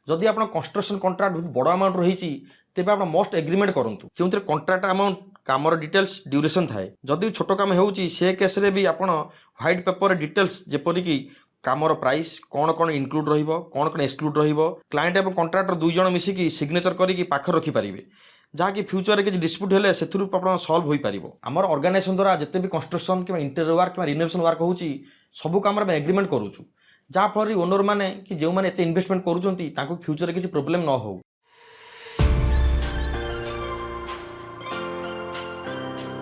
जदि आप construction contract बहुत बड़ अमाउंट रही तेज आप मस्ट एग्रीमेंट करूँ जो कंट्राक्ट अमाउंट कामर डिटेल्स ड्यूरेशन थाए जदि छोट काम होउची से केस रे भी आपण व्हाइट पेपर डिटेल्स जेपरिक कामर प्राइस कौन कौन इनक्लूड रहिबो कौन कौन एक्सक्लूड रहिबो क्लाइंट एवं कंट्राक्टर दुई जण मिसिकी सिग्नेचर करिकी पाख रखि पारिबे जहाँकि फ्यूचर किसी डिस्प्यूट हेले से सल्व हो पार आमर ऑर्गेनाइजेशन द्वारा जिते भी कंस्ट्रक्शन कि इंटेरियर वर्क कि रिनोवेशन वर्क होची सबू काम एग्रीमेंट करूँ जहाँफल ओनर मैंने कि जो मैंने इन्वेस्टमेंट करूँ फ्यूचर किसी प्रोब्लेम न हो।